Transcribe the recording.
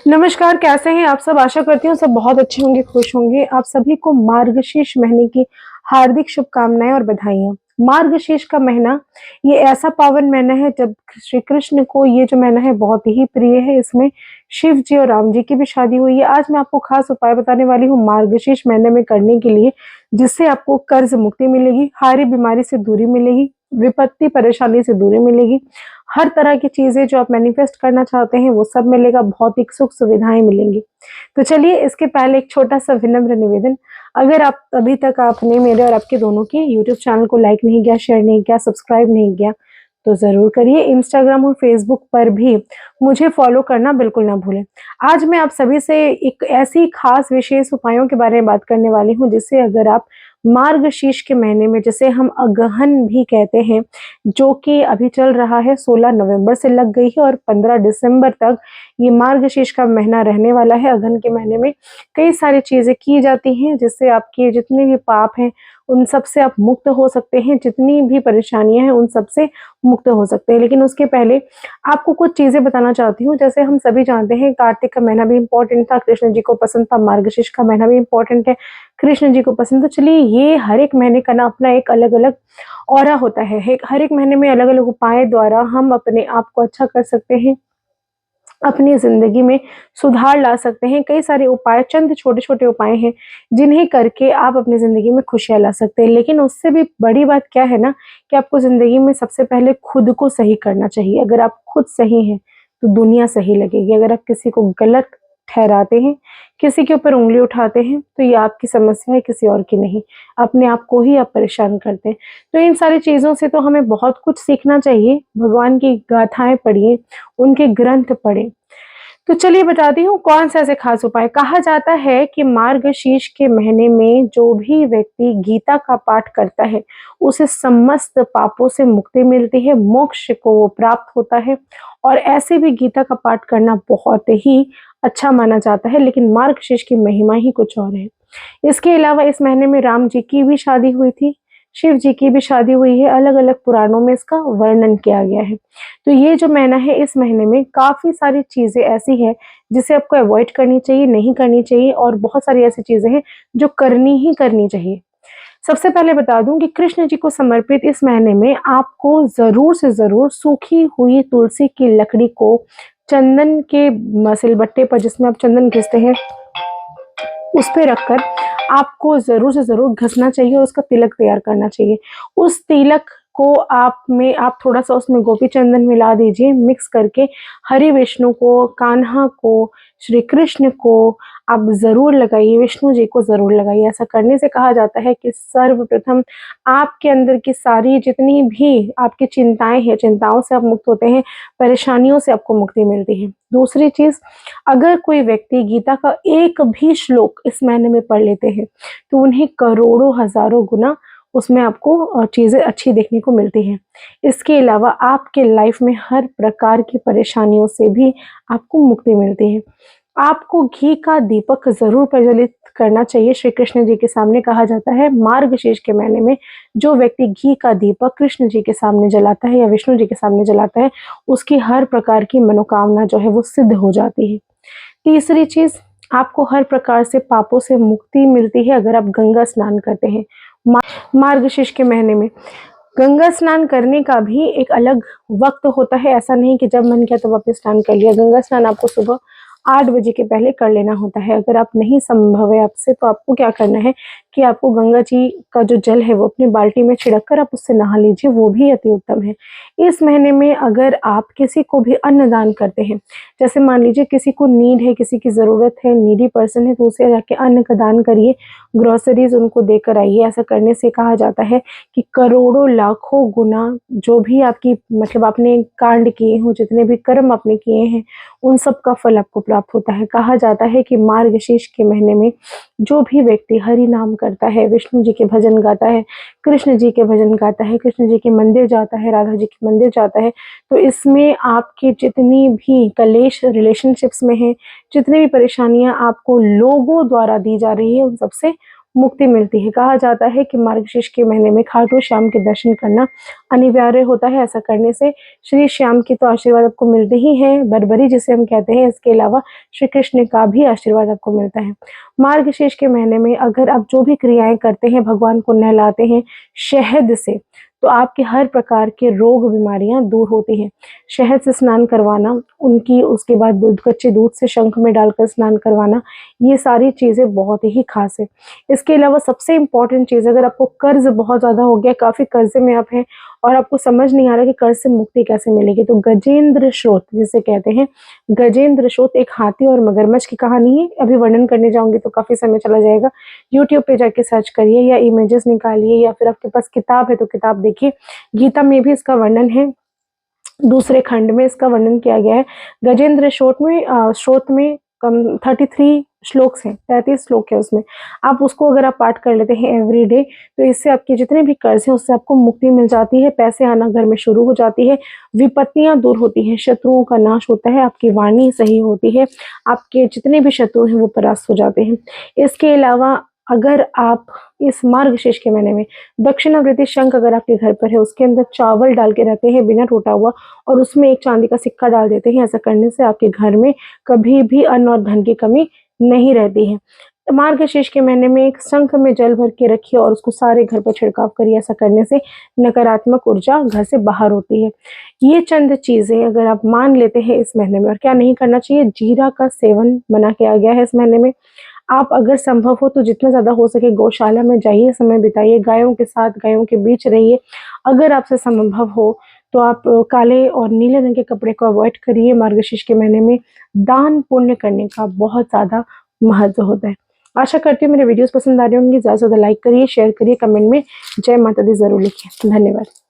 नमस्कार, कैसे हैं आप सब? आशा करती हूँ सब बहुत अच्छे होंगे, खुश होंगे। आप सभी को मार्गशीर्ष महीने की हार्दिक शुभकामनाएँ और बधाइयाँ। मार्गशीर्ष का महीना ये ऐसा पावन महीना है जब श्री कृष्ण को ये जो महीना है बहुत ही प्रिय है। इसमें शिव जी और राम जी की भी शादी हुई है। आज मैं आपको खास उपाय बताने वाली हूँ मार्गशीर्ष महीने में करने के लिए, जिससे आपको कर्ज मुक्ति मिलेगी, हारी बीमारी से दूरी मिलेगी, विपत्ति परेशानी से दूरी मिलेगी। हर तरह की चीज़ें जो आप मैनिफेस्ट करना चाहते हैं वो सब मिलेगा, भौतिक सुख सुविधाएँ मिलेंगी। तो चलिए इसके पहले एक छोटा-सा विनम्र निवेदन, अगर आप अभी तक आपने मेरे और आपके दोनों के यूट्यूब चैनल को लाइक नहीं किया, शेयर नहीं किया, सब्सक्राइब नहीं किया, तो ज़रूर करिए। इंस्टाग्राम और फेसबुक पर भी मुझे फॉलो करना बिल्कुल ना भूलें। आज मैं आप सभी से एक ऐसी खास विशेष उपायों के बारे में बात करने वाली हूँ, जिससे अगर आप मार्गशीर्ष के महीने में, जिसे हम अगहन भी कहते हैं, जो कि अभी चल रहा है, 16 नवंबर से लग गई है और 15 दिसंबर तक ये मार्गशीर्ष का महीना रहने वाला है। अगहन के महीने में कई सारी चीज़ें की जाती हैं, जिससे आपके जितने भी पाप हैं उन सब से आप मुक्त हो सकते हैं, जितनी भी परेशानियाँ हैं उन सब से मुक्त हो सकते हैं। लेकिन उसके पहले आपको कुछ चीज़ें बताना चाहती हूँ। जैसे हम सभी जानते हैं, कार्तिक का महीना भी इम्पोर्टेंट था, कृष्ण जी को पसंद था, मार्गशीर्ष का महीना भी इम्पोर्टेंट है, कृष्ण जी को पसंद। तो चलिए ये हर एक महीने का ना अपना एक अलग-अलग ऑरा होता है। हर एक महीने में अलग-अलग उपाय द्वारा हम अपने आप को अच्छा कर सकते हैं, अपनी ज़िंदगी में सुधार ला सकते हैं। कई सारे उपाय, चंद छोटे-छोटे उपाय हैं, जिन्हें करके आप अपनी ज़िंदगी में खुशियाँ ला सकते हैं। लेकिन उससे भी बड़ी बात क्या है ना, कि आपको ज़िंदगी में सबसे पहले खुद को सही करना चाहिए। अगर आप खुद सही हैं, तो दुनिया सही लगेगी। अगर आप किसी को गलत ठहराते हैं, किसी के ऊपर उँगली उठाते हैं, तो ये आपकी समस्या है, किसी और की नहीं। अपने आप को ही आप परेशान करते हैं। तो इन सारी चीज़ों से तो हमें बहुत कुछ सीखना चाहिए। भगवान की गाथाएँ पढ़िए, उनके ग्रंथ पढ़ें। तो चलिए बताती हूँ कौन सा ऐसे खास उपाय। कहा जाता है कि मार्गशीर्ष के महीने में जो भी व्यक्ति गीता का पाठ करता है, उसे समस्त पापों से मुक्ति मिलती है, मोक्ष को वो प्राप्त होता है। और ऐसे भी गीता का पाठ करना बहुत ही अच्छा माना जाता है, लेकिन मार्गशीर्ष की महिमा ही कुछ और है। इसके अलावा इस महीने में राम जी की भी शादी हुई थी, शिव जी की भी शादी हुई है, अलग-अलग पुराणों में इसका वर्णन किया गया है। तो ये जो महीना है, इस महीने में काफ़ी सारी चीज़ें ऐसी हैं, जिसे आपको अवॉइड करनी चाहिए, नहीं करनी चाहिए, और बहुत सारी ऐसी चीज़ें हैं, जो करनी ही करनी चाहिए। सबसे पहले बता दूँ कि कृष्ण जी को समर्पित इस महीने में आपको ज़रूर से ज़रूर सूखी हुई तुलसी की लकड़ी को चंदन के सिलबट्टे पर, जिसमें आप चंदन घिसते हैं, उस पे रखकर आपको ज़रूर से ज़रूर घसना चाहिए और उसका तिलक तैयार करना चाहिए। उस तिलक को आप थोड़ा-सा उसमें गोपी चंदन मिला दीजिए, मिक्स करके हरि विष्णु को, कान्हा को, श्री कृष्ण को आप ज़रूर लगाइए, विष्णु जी को ज़रूर लगाइए। ऐसा करने से कहा जाता है कि सर्वप्रथम आपके अंदर की सारी जितनी भी आपकी चिंताएँ हैं, चिंताओं से आप मुक्त होते हैं, परेशानियों से आपको मुक्ति मिलती है। दूसरी चीज़, अगर कोई व्यक्ति गीता का एक भी श्लोक इस महीने में पढ़ लेते हैं, तो उन्हें करोड़ों हज़ारों गुना उसमें आपको चीज़ें अच्छी देखने को मिलती हैं। इसके अलावा आपके लाइफ में हर प्रकार की परेशानियों से भी आपको मुक्ति मिलती है। आपको घी का दीपक ज़रूर प्रज्वलित करना चाहिए। श्री कृष्ण जी के सामने कहा जाता है, मार्गशीर्ष के महीने में जो व्यक्ति घी का दीपक कृष्ण जी के सामने जलाता है या विष्णु जी के सामने जलाता है, उसकी हर प्रकार की मनोकामना जो है वो सिद्ध हो जाती है। तीसरी चीज़, आपको हर प्रकार से पापों से मुक्ति मिलती है अगर आप गंगा स्नान करते हैं। मार्गशीर्ष के महीने में गंगा स्नान करने का भी एक अलग वक्त होता है। ऐसा नहीं कि जब मन किया तब आपने स्नान कर लिया। गंगा स्नान आपको सुबह 8 बजे के पहले कर लेना होता है। अगर आप नहीं संभव है आपसे, तो आपको क्या करना है कि आपको गंगा जी का जो जल है वो अपनी बाल्टी में छिड़क कर आप उससे नहा लीजिए, वो भी अति उत्तम है। इस महीने में अगर आप किसी को भी अन्नदान करते हैं, जैसे मान लीजिए किसी को नीड है, किसी की ज़रूरत है, नीडी पर्सन है, तो उसे जाके अन्न का दान करिए, ग्रोसरीज़ उनको देकर आइए। ऐसा करने से कहा जाता है कि करोड़ों लाखों गुना जो भी आपकी मतलब आपने कांड किए हों, जितने भी कर्म आपने किए हैं, उन सब का फल आपको प्राप्त होता है। कहा जाता है कि मार्गशीर्ष के महीने में जो भी व्यक्ति हरि नाम करता है, विष्णु जी के भजन गाता है, कृष्ण जी के भजन गाता है, कृष्ण जी के मंदिर जाता है, राधा जी के मंदिर जाता है, तो इसमें आपकी जितनी भी कलेश रिलेशनशिप्स में हैं, जितनी भी परेशानियाँ आपको लोगों द्वारा दी जा रही है, उन सबसे मुक्ति मिलती है। कहा जाता है कि मार्गशीर्ष के महीने में खाटू श्याम के दर्शन करना अनिवार्य होता है। ऐसा करने से श्री श्याम की तो आशीर्वाद आपको मिलते ही है, बरबरी जिसे हम कहते हैं, इसके अलावा श्री कृष्ण का भी आशीर्वाद आपको मिलता है। मार्गशीर्ष के महीने में अगर आप जो भी क्रियाएं करते हैं, भगवान को नहलाते हैं शहद से, तो आपके हर प्रकार के रोग बीमारियां दूर होती हैं। शहद से स्नान करवाना, उसके बाद दूध, कच्चे दूध से शंख में डालकर स्नान करवाना, ये सारी चीज़ें बहुत ही खास है। इसके अलावा सबसे इम्पॉर्टेंट चीज़, अगर आपको कर्ज बहुत ज़्यादा हो गया, काफ़ी कर्जे में आप हैं और आपको समझ नहीं आ रहा कि कर्ज से मुक्ति कैसे मिलेगी, तो गजेंद्र स्रोत जिसे कहते हैं, गजेंद्र स्रोत एक हाथी और मगरमच्छ की कहानी है। अभी वर्णन करने जाऊंगी तो काफ़ी समय चला जाएगा। यूट्यूब पे जाके सर्च करिए या इमेजेस निकालिए, या फिर आपके पास किताब है तो किताब देखिए। गीता में भी इसका वर्णन है, दूसरे खंड में इसका वर्णन किया गया है। गजेंद्र स्रोत में कम 33 श्लोक्स हैं, 33 श्लोक है उसमें। आप उसको अगर आप पाठ कर लेते हैं एवरी डे, तो इससे आपके जितने भी कर्ज हैं उससे आपको मुक्ति मिल जाती है, पैसे आना घर में शुरू हो जाती है, विपत्तियां दूर होती हैं, शत्रुओं का नाश होता है, आपकी वाणी सही होती है, आपके जितने भी शत्रु हैं वो परास्त हो जाते हैं। इसके अलावा अगर आप इस मार्गशीर्ष के महीने में दक्षिणावर्ती शंख अगर आपके घर पर है, उसके अंदर चावल डाल के रहते हैं बिना टूटा हुआ, और उसमें एक चांदी का सिक्का डाल देते हैं, ऐसा करने से आपके घर में कभी भी अन्न और धन की कमी नहीं रहती है। मार्गशीर्ष के महीने में एक शंख में जल भर के रखिए और उसको सारे घर पर छिड़काव करिए। ऐसा करने से नकारात्मक ऊर्जा घर से बाहर होती है। ये चंद चीजें अगर आप मान लेते हैं इस महीने में। और क्या नहीं करना चाहिए, जीरा का सेवन मना किया गया है इस महीने में। आप अगर संभव हो तो जितना ज़्यादा हो सके गौशाला में जाइए, समय बिताइए, गायों के साथ, गायों के बीच रहिए। अगर आपसे संभव हो तो आप काले और नीले रंग के कपड़े को अवॉइड करिए। मार्गशीर्ष के महीने में दान पुण्य करने का बहुत ज़्यादा महत्व होता है। आशा करती हूँ मेरे वीडियोस पसंद आ रहे होंगे। ज़्यादा से ज़्यादा लाइक करिए, शेयर करिए, कमेंट में जय माता दी ज़रूर लिखिए। धन्यवाद।